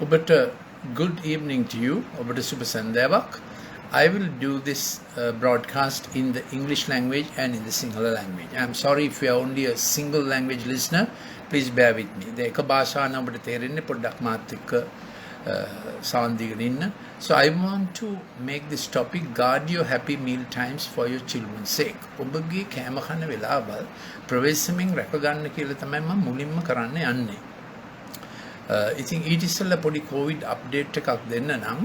ඔබට good evening to you. ඔබට සුබ සන්ධ්‍යාවක්. I will do this broadcast in the English language and in the Sinhala language. I'm sorry if you are only a single language listener. Please bear with me. The එක භාෂාවක් ඔබට තේරෙන්නේ පොඩ්ඩක් මාත් එක්ක සාන්දිගෙන ඉන්න. So I want to make this topic guard your happy meal times for your children's sake. ඔබගේ කෑම කන වෙලාවල් ප්‍රවේශමෙන් රැක ගන්න කියලා තමයි මම මුලින්ම කරන්න යන්නේ. ඉතින් ඊට ඉස්සෙල්ලා පොඩි COVID update එකක් දෙන්න නම්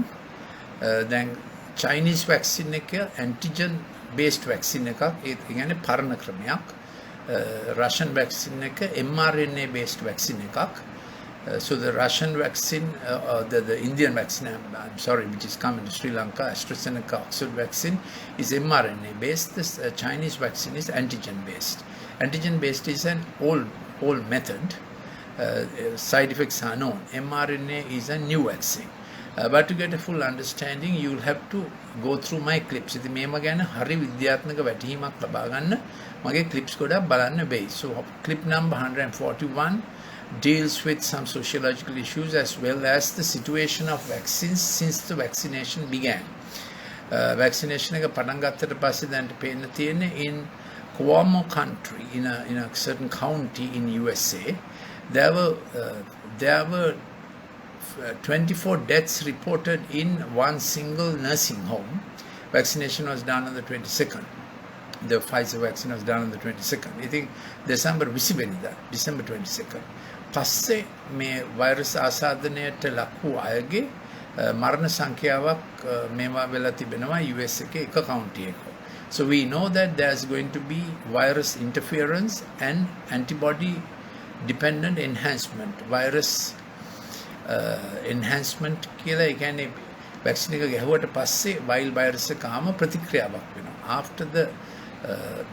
දැන් Chinese vaccine එක antigen based vaccine එකක් ඒ කියන්නේ පරණ ක්‍රමයක්. Russian vaccine එක mRNA based vaccine එකක්. So the Russian vaccine, the Indian vaccine, I'm sorry, which is coming to Sri Lanka, AstraZeneca Oxford vaccine is mRNA based. This Chinese vaccine is antigen based. Antigen based is an old method. Side effects are known. mRNA is a new vaccine. But to get a full understanding, you will have to go through my clips. ඉතින් මේම ගැන හරි විද්‍යාත්මක වැටහීමක් ලබා ගන්න මගේ clips ගොඩක් බලන්න වෙයි. So clip number 141 deals with some sociological issues as well as the situation of vaccines since the vaccination began. Vaccination එක පටන් ගත්තට පස්සේ දැන් පේන්න තියෙන්නේ in Cuomo country in a certain county in USA. There were 24 deaths reported in one single nursing home. Vaccination was done on the 22nd. The Pfizer vaccine was done on the 22nd. I think December 22nd. පස්සේ මේ virus ආසාදනයට ලක්වූ අයගේ මරණ සංඛ්‍යාවක් මේවා වෙලා තිබෙනවා US එකේ එක කවුන්ටි එකක. So we know that there's going to be virus interference and antibody dependent enhancement. Virus enhancement කියලා ඒ කියන්නේ vaccine එක ගැහුවට පස්සේ wild virus එකම ප්‍රතික්‍රියාවක් වෙනවා. After the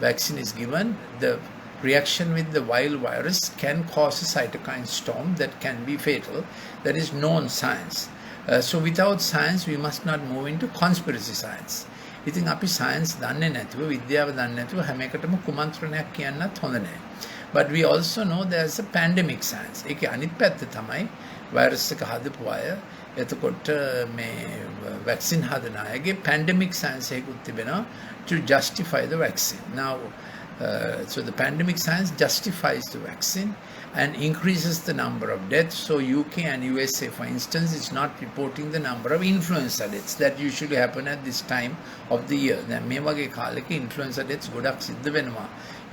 vaccine is given, the reaction with the wild virus can cause a cytokine storm that can be fatal. That is known science. So without science, we must not move into conspiracy science. ඉතින් අපි science දන්නේ නැතුව විද්‍යාව දන්නේ නැතුව හැම එකටම කුමන්ත්‍රණයක් කියන්නත් හොඳ නැහැ. But we also know there's a pandemic science. ඒකේ අනිත් පැත්ත තමයි virus එක හදපු අය එතකොට මේ vaccine හදන අයගේ pandemic science එකකුත් තිබෙනවා to justify the vaccine. Now so the pandemic science justifies the vaccine and increases the number of deaths. So UK and USA, for instance, is not reporting the number of influenza deaths that usually happen at this time of the year. දැන් මේ වගේ කාලෙක influenza deaths ගොඩක් සිද්ධ වෙනවා.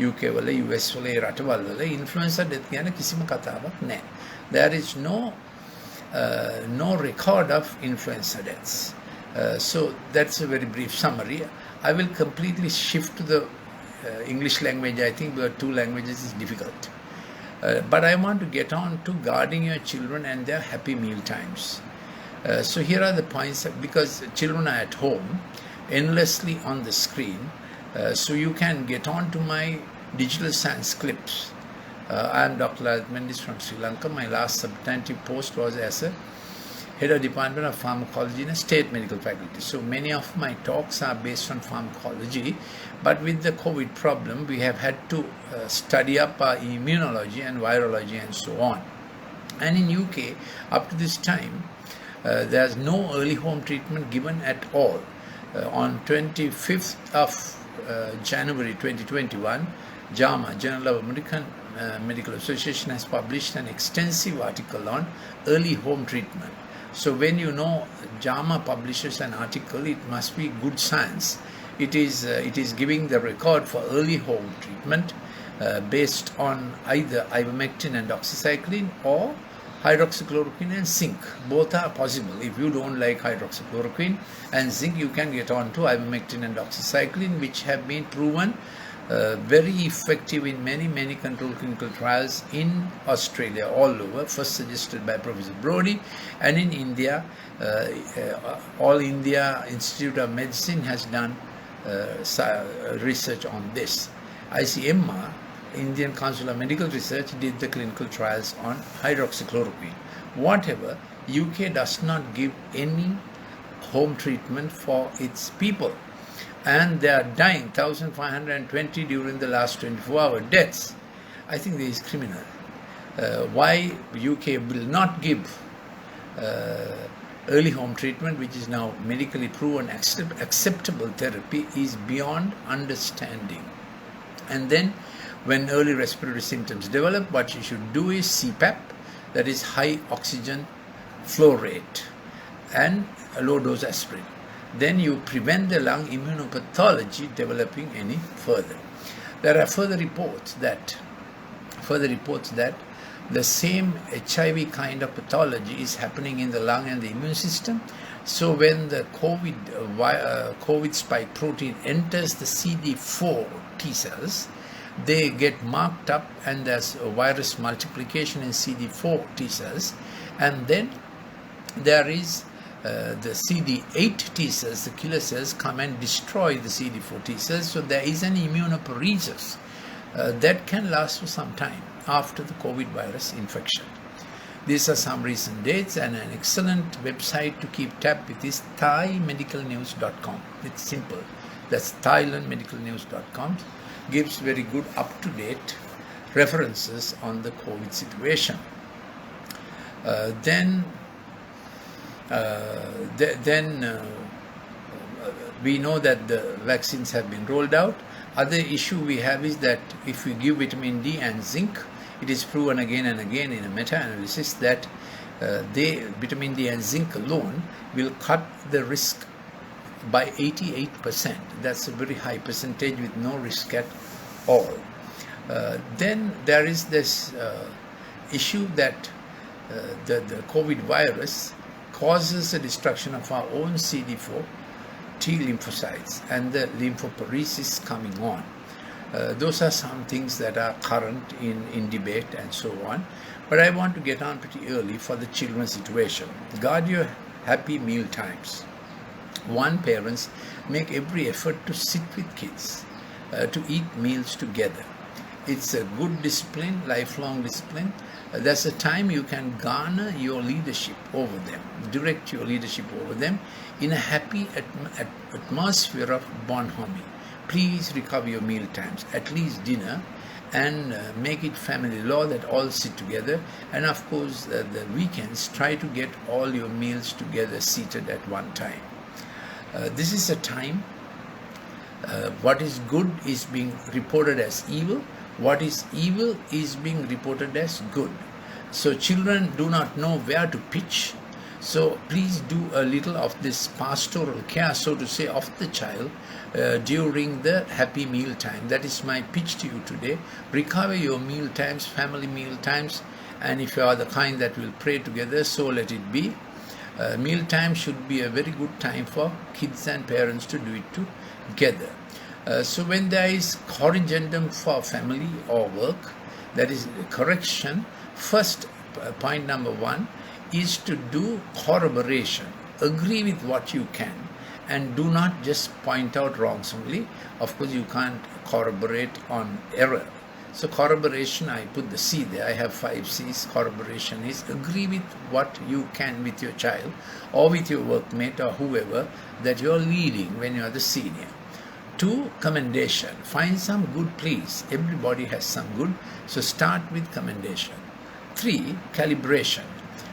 UK වල US වල ඒ රටවල් වල influenza death කියන කිසිම කතාවක් නැහැ. There is no record of influenza deaths. So that's a very brief summary. I will completely shift to the English language. I think the two languages is difficult. But I want to get on to guarding your children and their happy meal times. So here are the points, because children are at home endlessly on the screen. So you can get on to my digital science clips. I am Dr. Lalit Mendis from Sri Lanka. My last substantive post was as a head of Department of Pharmacology in a state medical faculty. So many of my talks are based on pharmacology, but with the COVID problem, we have had to study up our immunology and virology and so on. And in UK, up to this time, there's no early home treatment given at all. On 25th of January 2021, JAMA, Journal of American Medical Association, has published an extensive article on early home treatment. So when you know JAMA publishes an article, it must be good science. It is giving the record for early home treatment based on either ivermectin and doxycycline or hydroxychloroquine and zinc. Both are possible. If you don't like hydroxychloroquine and zinc, you can get on to ivermectin and doxycycline, which have been proven very effective in many controlled clinical trials in Australia, all over, first suggested by Professor Brody, and in India, All India Institute of Medicine has done research on this. ICMR, Indian Council of Medical Research, did the clinical trials on hydroxychloroquine. Whatever, UK does not give any home treatment for its people. And they are dying, 1,520 during the last 24-hour deaths. I think this is criminal. Why UK will not give early home treatment, which is now medically proven acceptable therapy, is beyond understanding. And then when early respiratory symptoms develop, what you should do is CPAP, that is high oxygen flow rate, and a low dose aspirin. Then you prevent the lung immunopathology developing any further. There are further reports that the same HIV kind of pathology is happening in the lung and the immune system. So when the COVID spike protein enters the CD4 T cells, they get marked up, and there's a virus multiplication in CD4 T cells, and then there is the CD8 T cells, the killer cells, come and destroy the CD4 T cells. So there is an immunoparesis that can last for some time after the COVID virus infection. These are some recent dates, and an excellent website to keep tab with is thaimedicalnews.com. It's simple. That's thailandmedicalnews.com. Gives very good up-to-date references on the COVID situation. Then we know that the vaccines have been rolled out. Other issue we have is that if we give vitamin D and zinc, it is proven again and again in a meta-analysis that vitamin D and zinc alone will cut the risk by 88%. That's a very high percentage with no risk at all. Then there is this issue that the COVID virus causes the destruction of our own CD4 T lymphocytes and the lymphopoiesis coming on. Those are some things that are current in debate and so on. But I want to get on pretty early for the children's situation. Guard your happy meal times. One, parents make every effort to sit with kids, to eat meals together. It's a good discipline, lifelong discipline. There's a time you can garner your leadership over them, direct your leadership over them in a happy atmosphere of bonhomie. Please recover your meal times, at least dinner, and make it family law that all sit together. And of course, the weekends, try to get all your meals together seated at one time. This is a time what is good is being reported as evil. What is evil is being reported as good. So children do not know where to pitch. So please do a little of this pastoral care, so to say, of the child during the happy meal time. That is my pitch to you today. Recover your meal times, family meal times, and if you are the kind that will pray together, so let it be. Meal time should be a very good time for kids and parents to do it together. So when there is corrigendum for family or work, that is correction, first point number one is to do corroboration. Agree with what you can and do not just point out wrongs only. Of course, you can't corroborate on error. So corroboration, I put the C there. I have 5 C's. Corroboration is agree with what you can with your child or with your workmate or whoever that you're leading when you're the senior. 2, commendation. Find some good, please. Everybody has some good, so start with commendation. 3, calibration.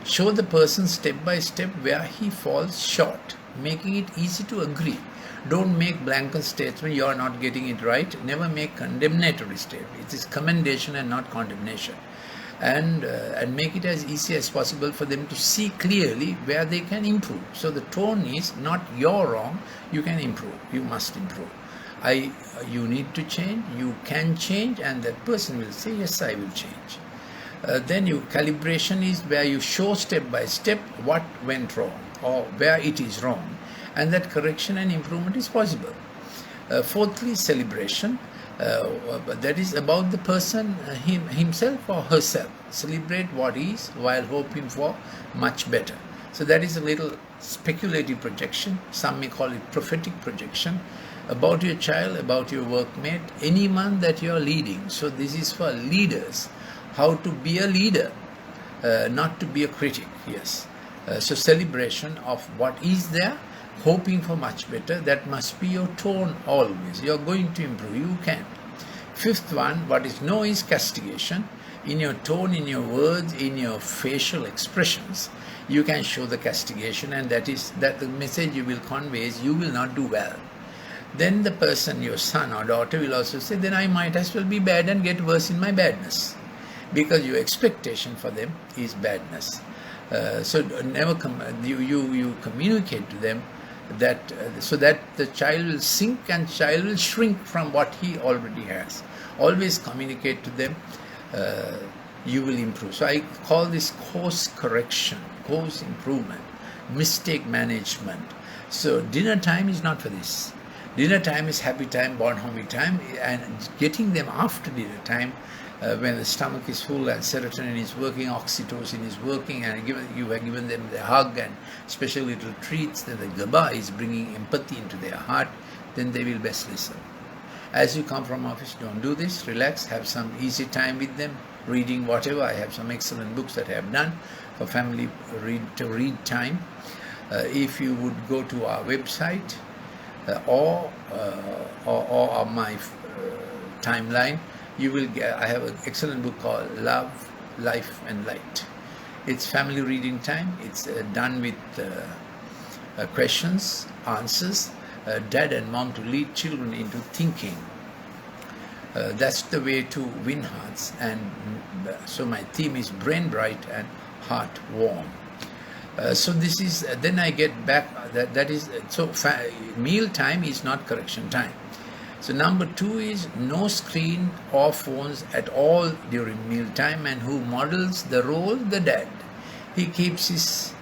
Show the person step by step where he falls short, making it easy to agree. Don't make blanket statement, you are not getting it right. Never make condemnatory statement. It is commendation and not condemnation. And make it as easy as possible for them to see clearly where they can improve. So the tone is not you're wrong, you can improve, you must improve. You need to change, you can change, and that person will say, yes, I will change. Then calibration is where you show step by step what went wrong or where it is wrong, and that correction and improvement is possible. Fourthly, celebration. That is about the person himself or herself. Celebrate what is while hoping for much better. So that is a little speculative projection. Some may call it prophetic projection about your child, about your workmate, anyone that you are leading. So this is for leaders, how to be a leader, not to be a critic. Yes. So celebration of what is there, hoping for much better, that must be your tone always. You are going to improve, you can. Fifth one, what is no is castigation. In your tone, in your words, in your facial expressions, you can show the castigation, and that is that the message you will convey is you will not do well. Then the person, your son or daughter, will also say, then I might as well be bad and get worse in my badness, because your expectation for them is badness. So never you communicate to them that so that the child will sink and child will shrink from what he already has. Always communicate to them. You will improve. So I call this course correction, course improvement, mistake management. So dinner time is not for this. Dinner time is happy time, bonhomie time, and getting them after dinner time, when the stomach is full and serotonin is working, oxytocin is working, and you have given them the hug and special little treats, then the GABA is bringing empathy into their heart, then they will best listen. As you come from office, don't do this, relax, have some easy time with them, reading whatever. I have some excellent books that I have done for family read time. If you would go to our website, or on my timeline, you will get, I have an excellent book called Love, Life and Light. It's family reading time. It's done with questions, answers, dad and mom to lead children into thinking. That's the way to win hearts. And so my theme is brain bright and heart warm. So this is, then I get back, that is, so meal time is not correction time. So number 2 is no screen or phones at all during meal time. And who models the role? The dad. He keeps his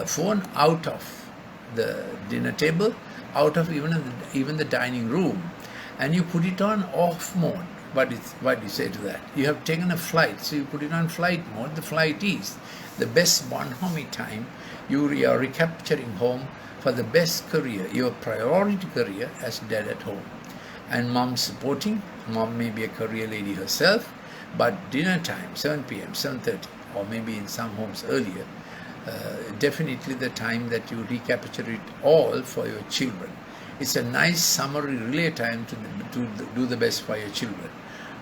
phone out of the dinner table, out of even the dining room, and you put it on off mode. What do you say to that? You have taken a flight, so you put it on flight mode. The flight is the best bonhomie time. You are recapturing home for the best career, your priority career as dad at home. And mom supporting. Mom may be a career lady herself, but dinner time, 7 p.m., 7:30, or maybe in some homes earlier, definitely the time that you recapture it all for your children. It's a nice summary relay time to do the best for your children.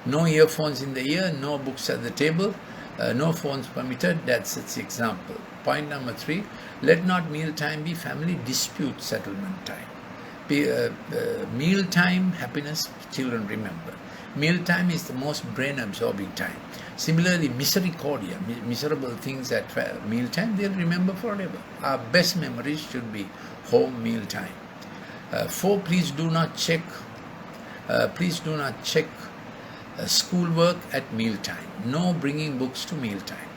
No earphones in the ear, no books at the table, no phones permitted. That's its example. Point number 3, let not meal time be family dispute settlement time. Meal time, happiness, children remember. Meal time is the most brain absorbing time. Similarly, misericordia, miserable things at meal time, they'll remember forever. Our best memories should be home meal time. 4, please do not check schoolwork at meal time. No bringing books to meal time.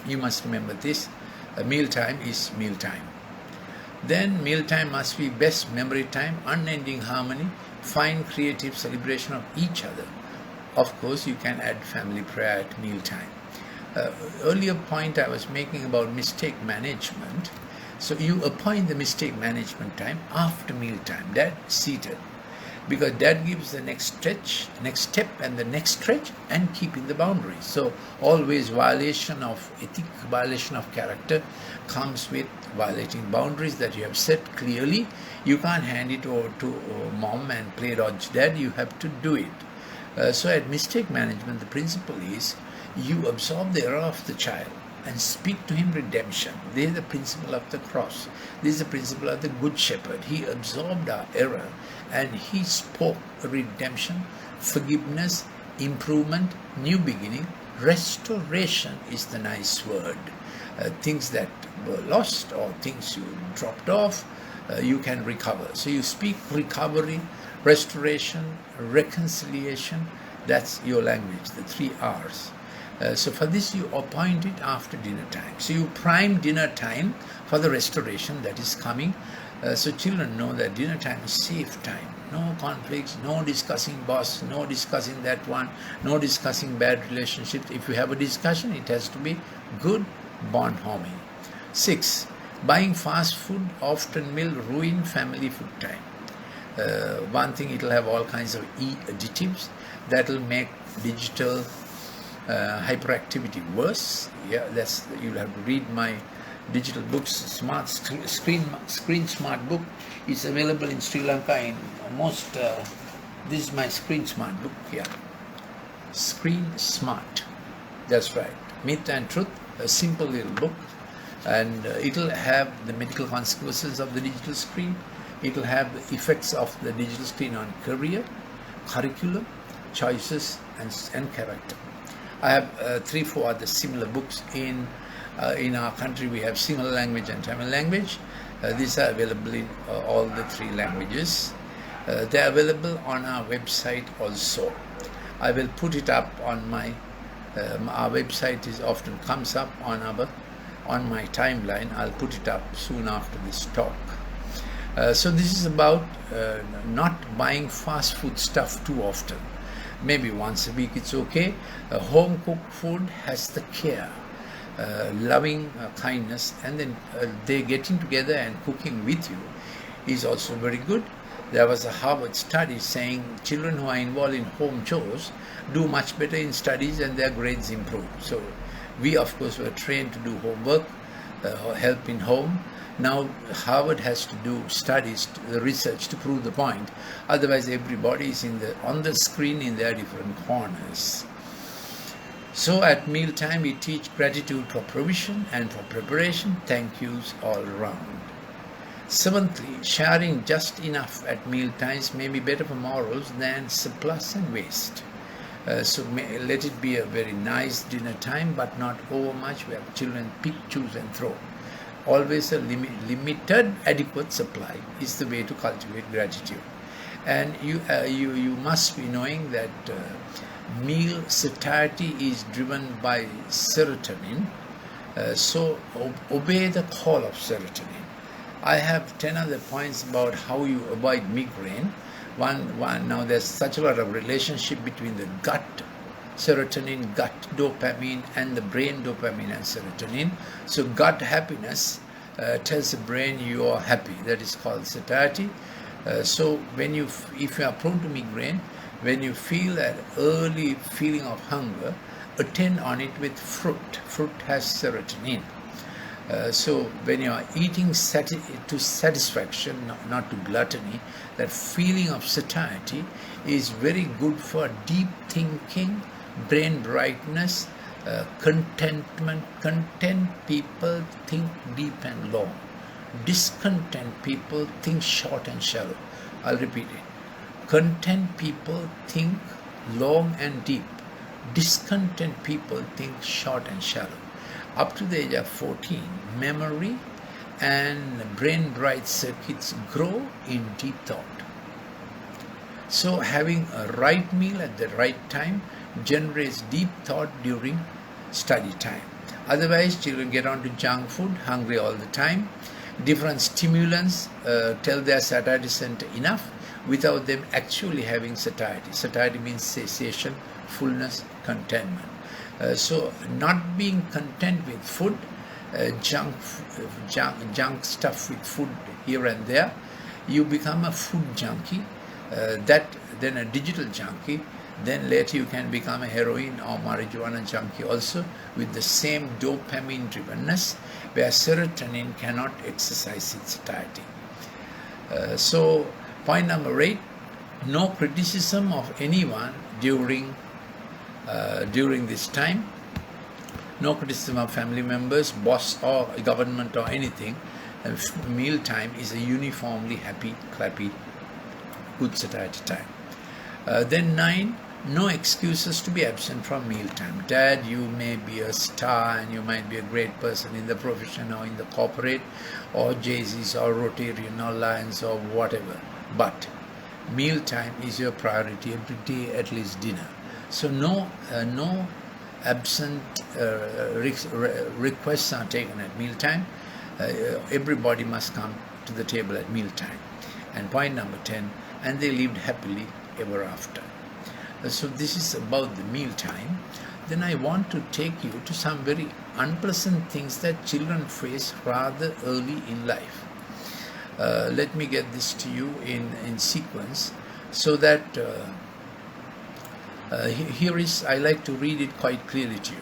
You must remember this. Meal time is meal time. Then meal time must be best memory time, unending harmony, fine creative celebration of each other. Of course, you can add family prayer at meal time. Earlier point I was making about mistake management. So you appoint the mistake management time after meal time. Dad seated, because dad gives the next step and the next stretch, and keeping the boundaries. So always violation of ethic, violation of character comes with violating boundaries that you have set clearly. You can't hand it over to mom and play dodge dad. You have to do it. So at mistake management, the principle is you absorb the error of the child and speak to him redemption. This is the principle of the cross. This is the principle of the good shepherd. He absorbed our error and he spoke redemption, forgiveness, improvement, new beginning. Restoration is the nice word. Things that were lost or things you dropped off, you can recover. So you speak recovery, restoration, reconciliation. That's your language, the 3 R's. So for this you appoint it after dinner time. So you prime dinner time for the restoration that is coming. So children know that dinner time is safe time. No conflicts, no discussing boss, no discussing that one, no discussing bad relationships. If you have a discussion, it has to be good bonhomie. 6, buying fast food often will ruin family food time. One thing, it will have all kinds of additives that will make digital hyperactivity worse. Yeah, that's, you'll have to read my digital books. Smart screen smart book is available in Sri Lanka in most. This is my screen smart book. Yeah, Screen Smart. That's right. Myth and Truth, a simple little book. and it will have the medical consequences of the digital screen. It will have the effects of the digital screen on career, curriculum, choices, and character. I have 3-4 other similar books in our country. We have Sinhala language and Tamil language. These are available in all the 3 languages. They are available on our website also. I will put it up on my our website is often comes up on my timeline. I'll put it up soon after this talk. So this is about not buying fast food stuff too often. Maybe once a week it's okay. Home cooked food has the care, loving kindness, and then they getting together and cooking with you is also very good. There was a Harvard study saying children who are involved in home chores do much better in studies and their grades improve. So we of course were trained to do homework, help in home. Now Harvard has to do studies, research to prove the point. Otherwise everybody is on the screen in their different corners. So at mealtime we teach gratitude for provision and for preparation, thank yous all round. Seventhly, sharing just enough at meal times may be better for morals than surplus and waste. So let it be a very nice dinner time, but not over much where children pick, choose and throw. Always a limited, adequate supply is the way to cultivate gratitude. And you must be knowing that meal satiety is driven by serotonin. So obey the call of serotonin. I have 10 other points about how you avoid migraine. One, now there's such a lot of relationship between the gut serotonin, gut dopamine, and the brain dopamine and serotonin. So gut happiness tells the brain you are happy. That is called satiety. So if you are prone to migraine, when you feel that early feeling of hunger, attend on it with fruit. Fruit has serotonin. So when you are eating to satisfaction, not to gluttony, that feeling of satiety is very good for deep thinking, brain brightness, contentment. Content people think deep and long. Discontent people think short and shallow. I'll repeat it. Content people think long and deep. Discontent people think short and shallow. Up to the age of 14, memory and brain bright circuits grow in deep thought. So having a right meal at the right time generates deep thought during study time. Otherwise, children get on to junk food, hungry all the time. Different stimulants tell their satiety center enough without them actually having satiety. Satiety means satiation, fullness, contentment. So not being content with food, junk stuff with food here and there, you become a food junkie, then a digital junkie, then later you can become a heroin or marijuana junkie also with the same dopamine drivenness where serotonin cannot exercise its satiety. So point number 8, no criticism of anyone during this time. No criticism of family members, boss or government or anything. Meal time is a uniformly happy, clappy, good satiety time. Then 9, no excuses to be absent from meal time. Dad, you may be a star and you might be a great person in the profession or in the corporate or Jay-Z's or Rotarian or Lions or whatever. But meal time is your priority every day, at least dinner. So no absent requests are taken at mealtime. Everybody must come to the table at mealtime. And point number 10, and they lived happily ever after. So this is about the mealtime. Then I want to take you to some very unpleasant things that children face rather early in life. Let me get this to you in sequence so that I like to read it quite clearly to you.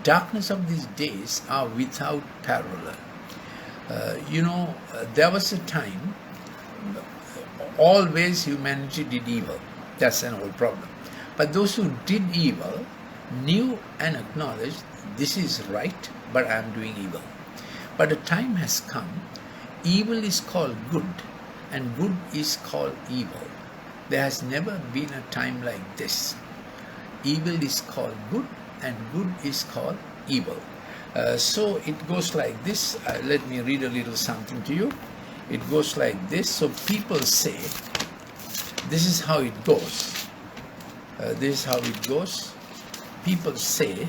Darkness of these days are without parallel. There was a time, always humanity did evil. That's an old problem. But those who did evil knew and acknowledged this is right, but I am doing evil. But a time has come, evil is called good, and good is called evil. There has never been a time like this. Evil is called good, and good is called evil. So it goes like this. Let me read a little something to you. It goes like this. So people say, this is how it goes. This is how it goes. People say,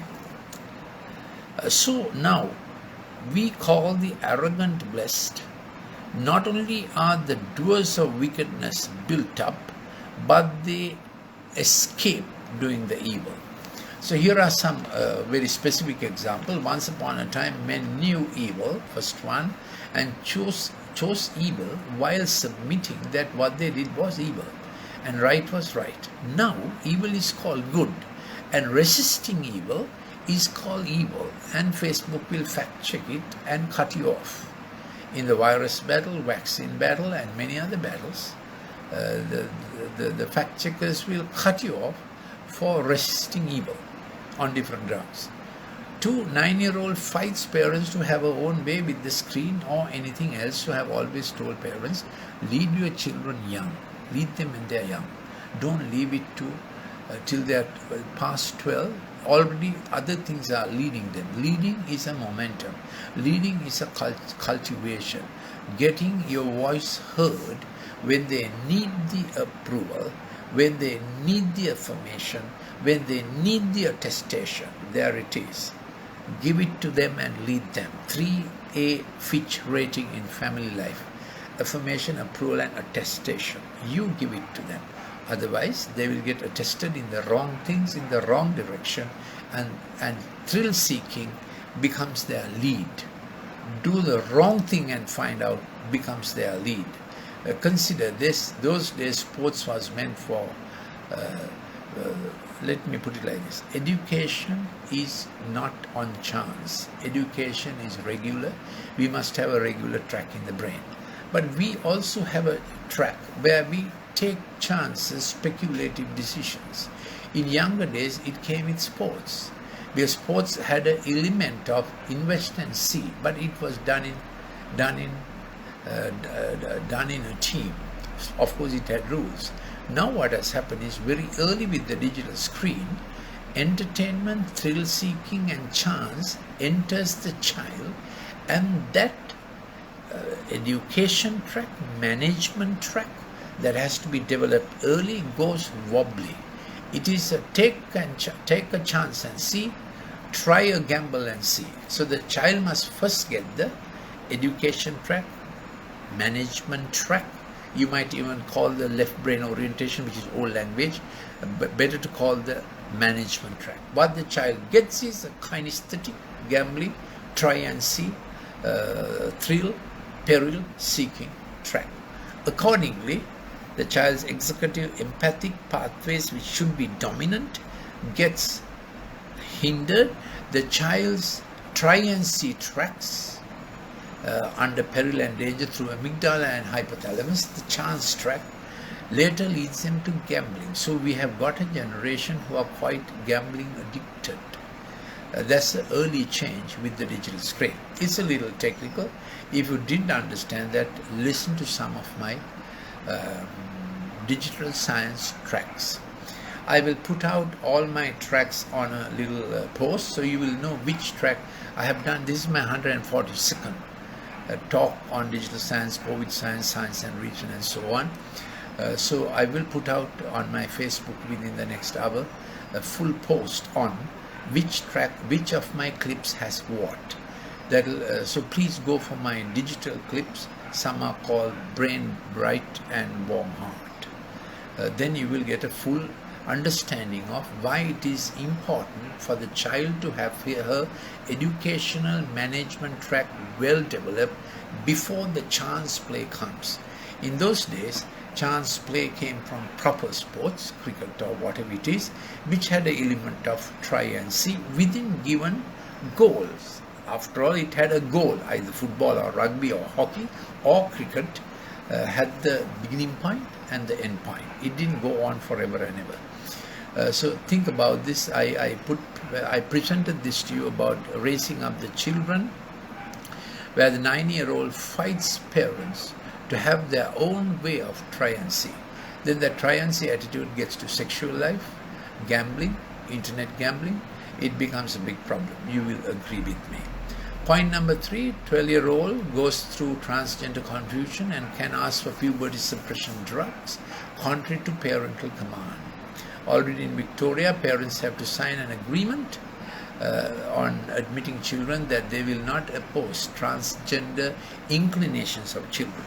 so now we call the arrogant blessed. Not only are the doers of wickedness built up, but they escape doing the evil. So here are some very specific examples. Once upon a time, men knew evil, first one, and chose evil while submitting that what they did was evil and right was right. Now evil is called good, and resisting evil is called evil, and Facebook will fact check it and cut you off. In the virus battle, vaccine battle, and many other battles, the fact checkers will cut you off for resisting evil on different grounds. 2 9-year-old fights parents to have her own way with the screen or anything else. So have always told parents, lead your children young, lead them when they are young. Don't leave it to till they are past 12. Already other things are leading them. Leading is a momentum. Leading is a cultivation. Getting your voice heard when they need the approval, when they need the affirmation, when they need the attestation. There it is. Give it to them and lead them. 3A Fitch rating in family life. Affirmation, approval and attestation. You give it to them. Otherwise, they will get attested in the wrong things, in the wrong direction, and thrill seeking becomes their lead. Do the wrong thing and find out becomes their lead. Consider this, those days sports was meant for, let me put it like this, education is not on chance. Education is regular. We must have a regular track in the brain. But we also have a track where we take chances, speculative decisions. In younger days, it came with sports, because sports had an element of invest and see, but it was done in a team. Of course, it had rules. Now what has happened is, very early with the digital screen, entertainment, thrill seeking and chance enters the child, and that education track, management track that has to be developed early goes wobbly. It is a take a chance and see, try a gamble and see. So the child must first get the education track, management track. You might even call the left brain orientation, which is old language, but better to call the management track. What the child gets is a kinesthetic, gambling, try and see, thrill, peril seeking track. Accordingly, the child's executive empathic pathways, which should be dominant, gets hindered. The child's try and see tracks under peril and danger through amygdala and hypothalamus, the chance track, later leads them to gambling. So we have got a generation who are quite gambling addicted. That's the early change with the digital screen. It's a little technical. If you didn't understand that, listen to some of my digital science tracks. I will put out all my tracks on a little post, so you will know which track I have done. This is my 142nd talk on digital science, COVID science, science and region and so on. So I will put out on my Facebook within the next hour a full post on which track, which of my clips has what. So please go for my digital clips. Some are called Brain Bright and Warm Heart. Then you will get a full understanding of why it is important for the child to have her educational management track well developed before the chance play comes. In those days, chance play came from proper sports, cricket or whatever it is, which had an element of try and see within given goals. After all, it had a goal, either football or rugby or hockey or cricket had the beginning point and the end point. It didn't go on forever and ever. So think about this. I presented this to you about raising up the children, where the 9-year-old fights parents to have their own way of try and see. Then that try and see attitude gets to sexual life, gambling, internet gambling. It becomes a big problem. You will agree with me. Point number 3, 12-year-old goes through transgender confusion and can ask for puberty suppression drugs, contrary to parental command. Already in Victoria, parents have to sign an agreement on admitting children that they will not oppose transgender inclinations of children.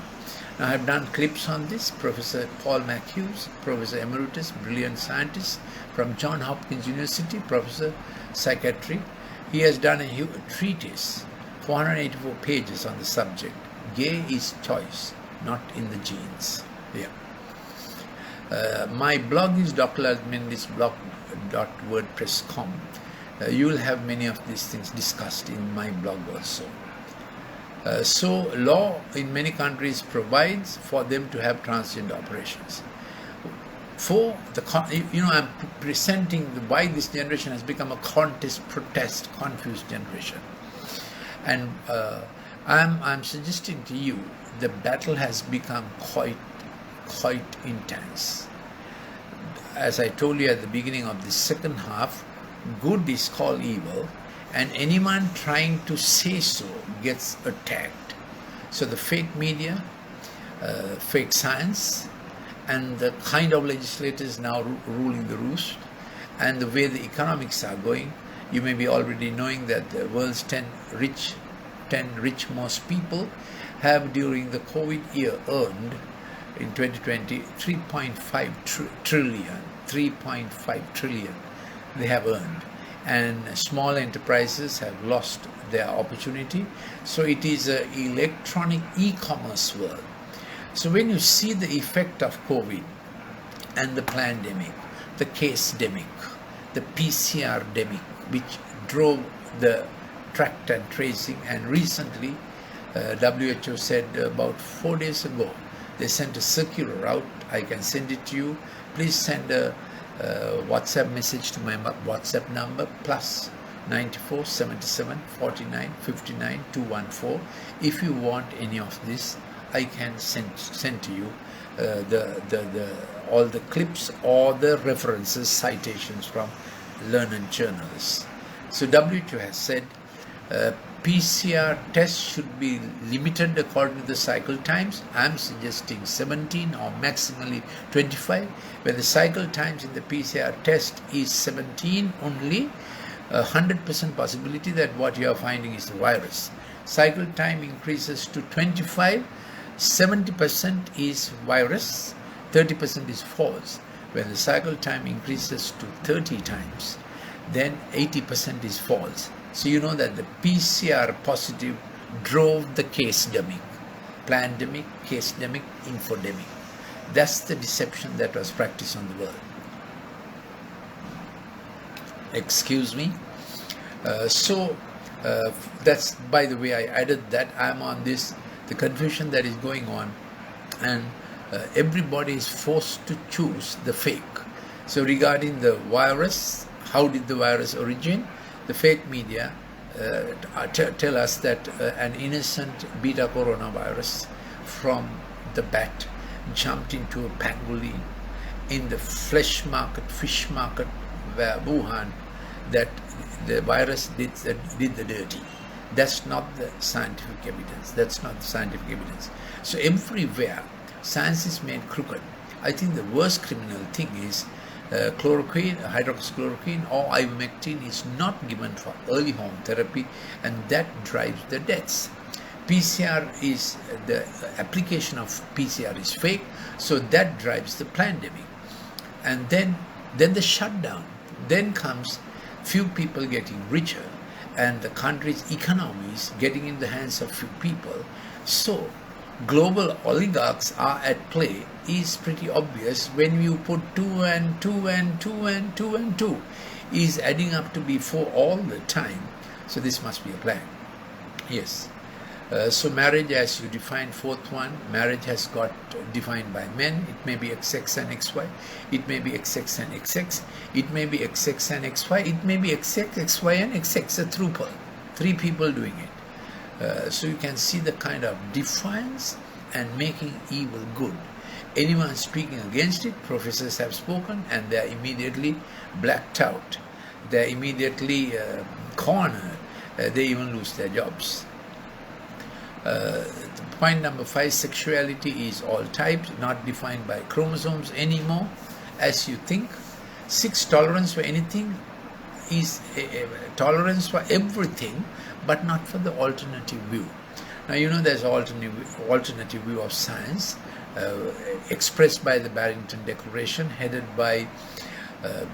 Now, I have done clips on this. Professor Paul McHughes, Professor Emeritus, brilliant scientist from Johns Hopkins University, Professor Psychiatry. He has done a treatise, 484 pages on the subject. Gay is choice, not in the genes. Yeah. My blog is drlalmendisblog.wordpress.com. You will have many of these things discussed in my blog also. So law in many countries provides for them to have transgender operations. For the, I'm presenting why this generation has become a contest, protest, confused generation. And I'm suggesting to you the battle has become quite intense. As I told you at the beginning of the second half, good is called evil, and anyone trying to say so gets attacked. So the fake media, fake science, and the kind of legislators now ruling the roost, and the way the economics are going. You may be already knowing that the world's 10 rich most people have during the COVID year earned in 2020 3.5 trillion they have earned, and small enterprises have lost their opportunity. So it is an electronic e-commerce world. So when you see the effect of COVID and the pandemic, the case-demic, the PCR-demic, which drove the track and tracing, and recently WHO said about 4 days ago, they sent a circular out. I can send it to you. Please send a WhatsApp message to my WhatsApp number plus 94 77 49 59 214. If you want any of this, I can send to you all the clips or the references, citations from learned journalists. So WHO has said PCR tests should be limited according to the cycle times. I'm suggesting 17 or maximally 25. Where the cycle times in the PCR test is 17 only, 100% possibility that what you are finding is the virus. Cycle time increases to 25, 70% is virus, 30% is false. When the cycle time increases to 30 times, then 80% is false. So you know that the PCR positive drove the case-demic, pandemic, case-demic, infodemic. That's the deception that was practiced on the world. Excuse me. That's, by the way, I added that I'm on this, the confusion that is going on, and everybody is forced to choose the fake. So regarding the virus, how did the virus origin? The fake media tell us that an innocent beta coronavirus from the bat jumped into a pangolin in the fish market where Wuhan, that the virus did the dirty. That's not the scientific evidence. That's not the scientific evidence. So everywhere, science is made crooked. I think the worst criminal thing is chloroquine, hydroxychloroquine or ivermectin is not given for early home therapy, and that drives the deaths. PCR is, the application of PCR is fake, so that drives the pandemic. And then the shutdown. Then comes few people getting richer and the country's economy is getting in the hands of few people. So global oligarchs are at play is pretty obvious when you put 2 and 2 and 2 and 2 and 2 is adding up to be 4 all the time. So this must be a plan. Yes. So marriage, as you defined, fourth one, marriage has got defined by men. It may be XX and XY. It may be XX and XX. It may be XX and XY. It may be XX, XY and XX, a throuple. Three people doing it. So you can see the kind of defiance and making evil good. Anyone speaking against it, professors have spoken, and they are immediately blacked out. They are immediately cornered. They even lose their jobs. Point number 5, sexuality is all types, not defined by chromosomes anymore, as you think. 6, tolerance for anything is tolerance for everything, but not for the alternative view. Now, you know, there's alternative view of science expressed by the Barrington Declaration, headed by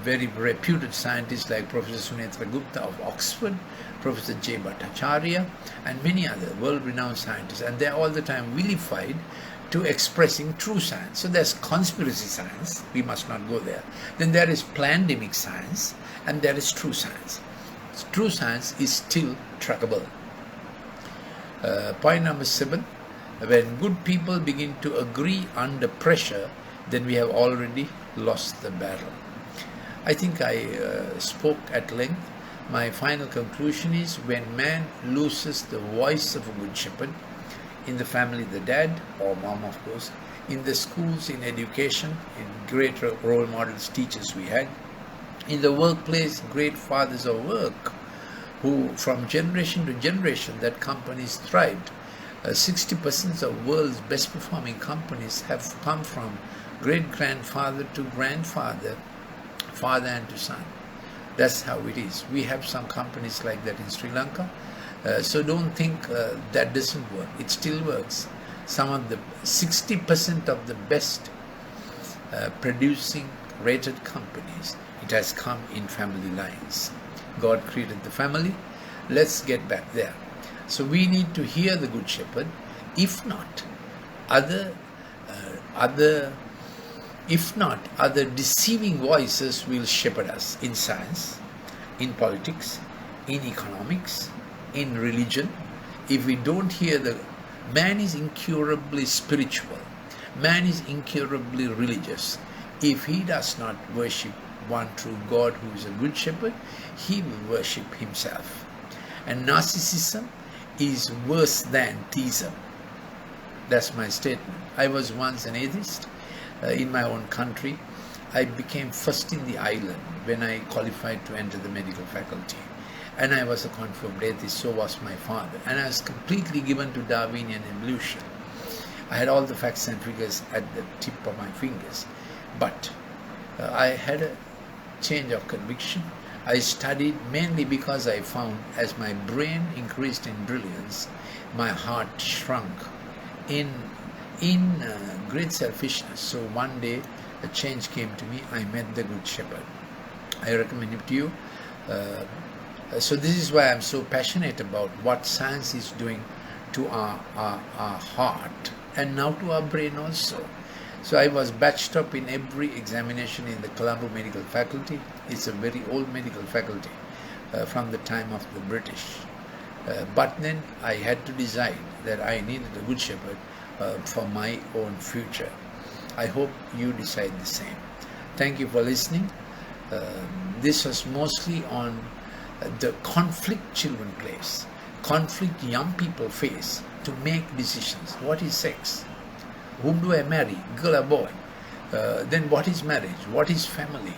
very reputed scientists like Professor Sunetra Gupta of Oxford, Professor J. Bhattacharya, and many other world-renowned scientists, and they're all the time vilified to expressing true science. So there's conspiracy science, we must not go there. Then there is pandemic science, and there is true science. True science is still trackable. Point number 7, when good people begin to agree under pressure, then we have already lost the battle. I think I spoke at length. My final conclusion is, when man loses the voice of a good shepherd, in the family the dad or mom, of course, in the schools, in education, in great role models, teachers we had, in the workplace, great fathers of work, who from generation to generation that companies thrived. 60% of world's best performing companies have come from great-grandfather to grandfather, father and to son. That's how it is. We have some companies like that in Sri Lanka. So don't think that doesn't work. It still works. Some of the 60% of the best producing rated companies, it has come in family lines. God created the family. Let's get back there. So we need to hear the Good Shepherd. If not, other deceiving voices will shepherd us in science, in politics, in economics, in religion. If we don't hear man is incurably spiritual, man is incurably religious. If he does not worship one true God who is a good shepherd, he will worship himself. And narcissism is worse than theism. That's my statement. I was once an atheist in my own country. I became first in the island when I qualified to enter the medical faculty. And I was a confirmed atheist, so was my father. And I was completely given to Darwinian evolution. I had all the facts and figures at the tip of my fingers. But I had a change of conviction. I studied mainly because I found as my brain increased in brilliance, my heart shrunk in great selfishness. So one day a change came to me. I met the Good Shepherd. I recommend him to you. So this is why I'm so passionate about what science is doing to our heart and now to our brain also. So I was batched up in every examination in the Colombo Medical Faculty. It's a very old medical faculty from the time of the British. But then I had to decide that I needed a Good Shepherd for my own future. I hope you decide the same. Thank you for listening. This was mostly on the conflict children face, conflict young people face to make decisions. What is sex? Whom do I marry, girl or boy? Then what is marriage? What is family?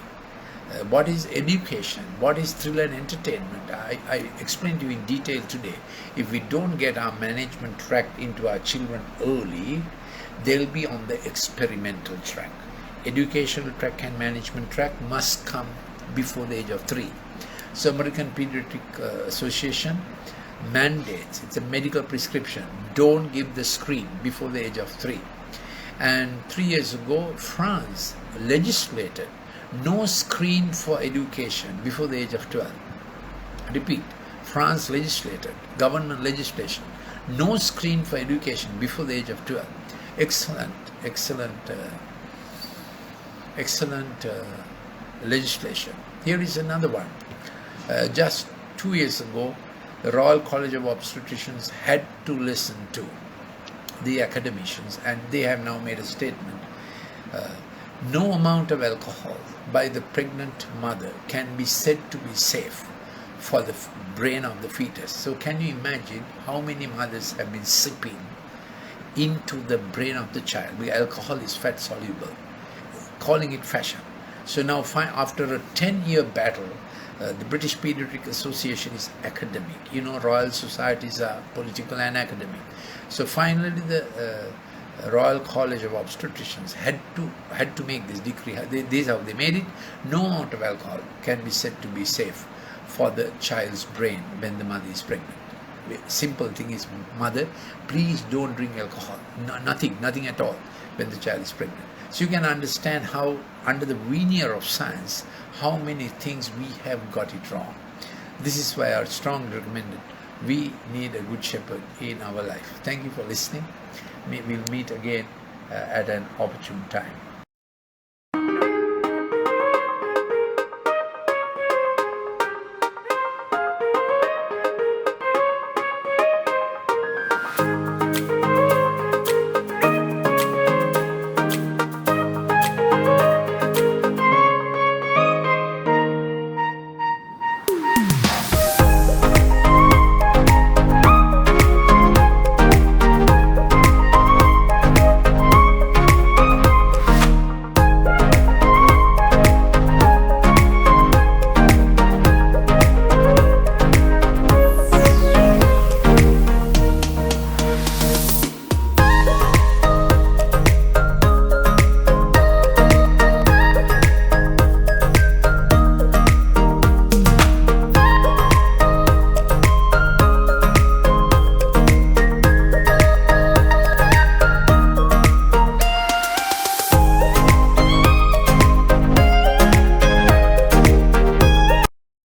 What is education? What is thriller and entertainment? I explained to you in detail today. If we don't get our management track into our children early, they'll be on the experimental track. Educational track and management track must come before the age of 3. So American Pediatric Association mandates, it's a medical prescription, don't give the screen before the age of 3. And 3 years ago, France legislated no screen for education before the age of 12. Repeat, France legislated, government legislation, no screen for education before the age of 12. Excellent legislation. Here is another one. Just 2 years ago, the Royal College of Obstetricians had to listen to the academicians, and they have now made a statement. No amount of alcohol by the pregnant mother can be said to be safe for the brain of the fetus. So can you imagine how many mothers have been sipping into the brain of the child? Because alcohol is fat soluble, calling it fashion. So now after a 10-year battle, the British Pediatric Association is academic. You know, royal societies are political and academic. So finally the Royal College of Obstetricians had to make this decree. This is how they made it. No amount of alcohol can be said to be safe for the child's brain when the mother is pregnant. Simple thing is, mother, please don't drink alcohol. Nothing at all when the child is pregnant. So you can understand how, under the veneer of science, how many things we have got it wrong. This is why I strongly recommend it. We need a good shepherd in our life. Thank you for listening. We'll meet again at an opportune time.